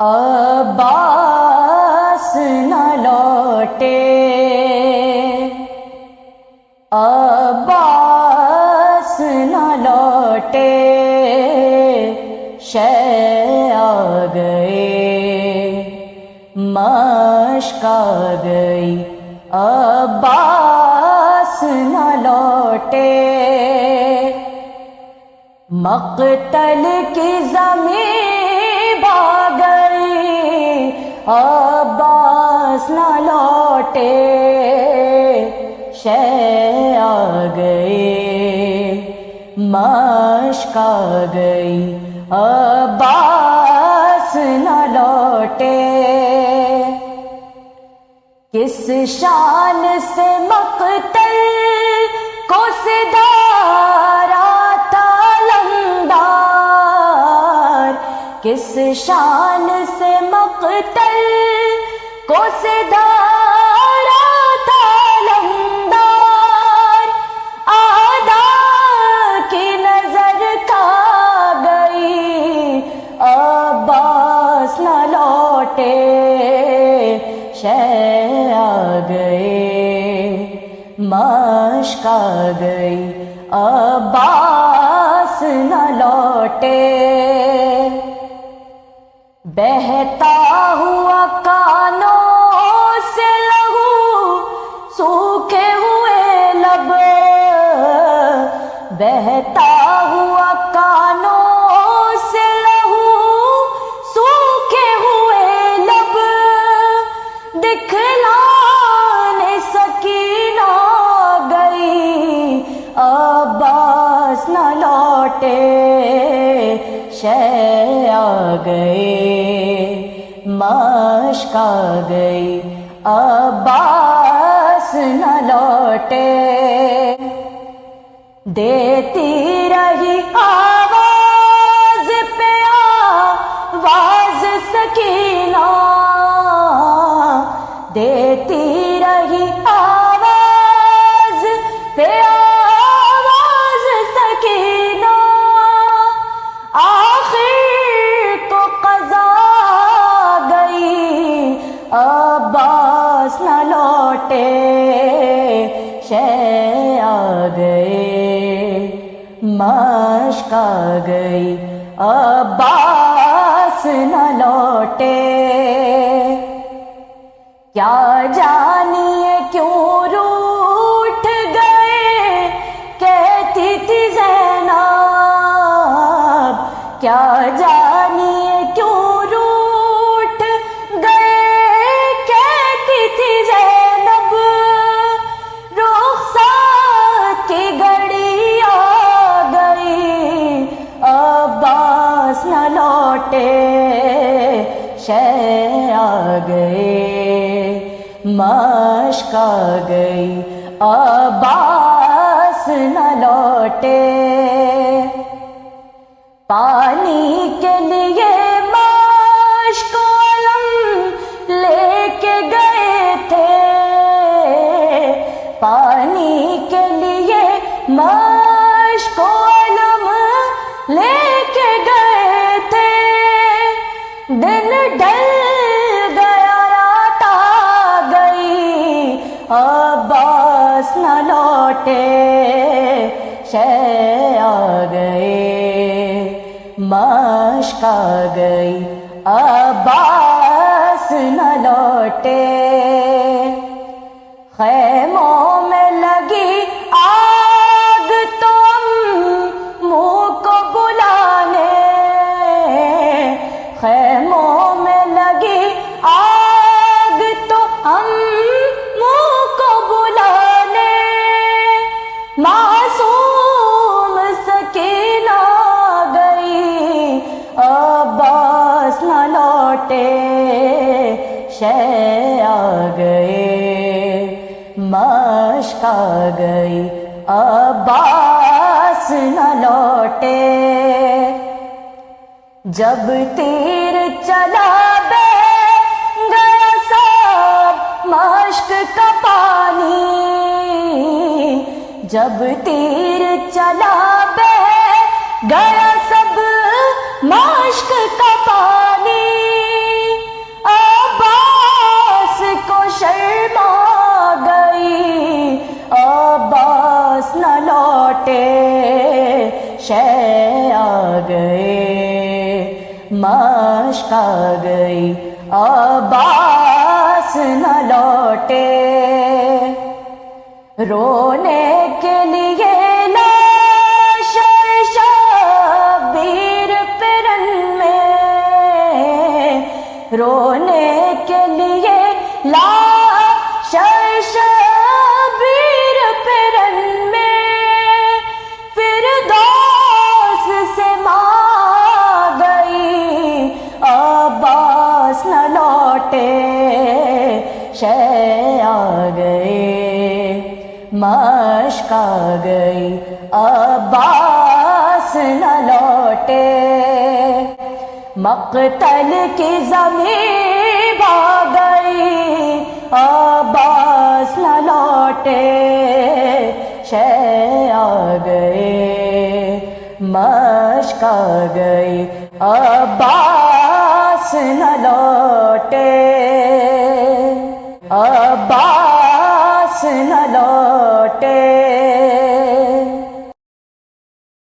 عباس نہ لوٹے، عباس نہ لوٹے، شہ آ گئے، مشک آ گئی، عباس نہ لوٹے، مقتل کی زمین بھاگ گئی، عباس نہ لوٹے، شہ آ گئے، مشک آ گئی، عباس نہ لوٹے، کس شان سے مقتل کو سدھارا تھا لنگدار، کس شان سے مقتل کو سدھارا تھا لنگدار، اعداء کی نظر کھا گئی، عباس نہ لوٹے، شہ آ گئے، مشک آ گئی، عباس نہ لوٹے، بہتا ہوا کانوں سے لہو، سوکھے ہوئے لب، بہتا ہوا کانوں سے لہو، سوکھے ہوئے لب، دکھلانے سکینہ گئی، عباس نہ لوٹے، شہ آ گئے، مشک آ گئی، عباس نہ لوٹے، دیتی رہی آواز پہ آواز سکینہ، دیتی رہی آواز پہ آواز سکینہ، آخر تو قضا گئی، عباس نہ لوٹے، شہ آ گئے، مشک آ گئی، عباس نہ لوٹے، کیا جانیے کیوں روٹھ گئے، کہتی تھی زینب، کیا جانیے کیوں روٹھ گئے، کہتی تھی زینب، رخصت کی گھڑی آ گئی، عباس نہ لوٹے، شہ آ گئے، مشک آ گئی، عباس نہ لوٹے، پانی کے لیے مشک علم لے کے گئے تھے، پانی کے لیے مشک علم لے کے گئے تھے، دن ڈل گیا رات آ گئی، عباس نہ لوٹے، شہ آ گئے، مشک آ گئی، عباس نہ لوٹے، خیموں میں لگی آگ تو منہ کو بلانے، خیموں میں لگی آگ تو ہم منہ کو بلانے، معصوم سکینہ گئی، عباس نہ لوٹے، شہ آ گئے، مشک آ گئی، عباس نہ لوٹے، جب تیر چلا بے گیا سب مشک کا پانی، جب تیر چلا بے گیا سب مشک کا پانی، شے آ گئے، مشق آ گئی عباس نہ لوٹے، رونے کے لیے لاش شبیر پرن میں، رونے کے لیے لاش شبیر پرن میں، فردوس سے ماں گئی عباس نہ لوٹے، شے آ گئے، مشق آ گئی عباس نہ لوٹے، مقتل کی زمین آ گئی عباس نہ لوٹے، شے آ گئے، مشق آ گئی عباس نہ لوٹے، عباس نہ لوٹے۔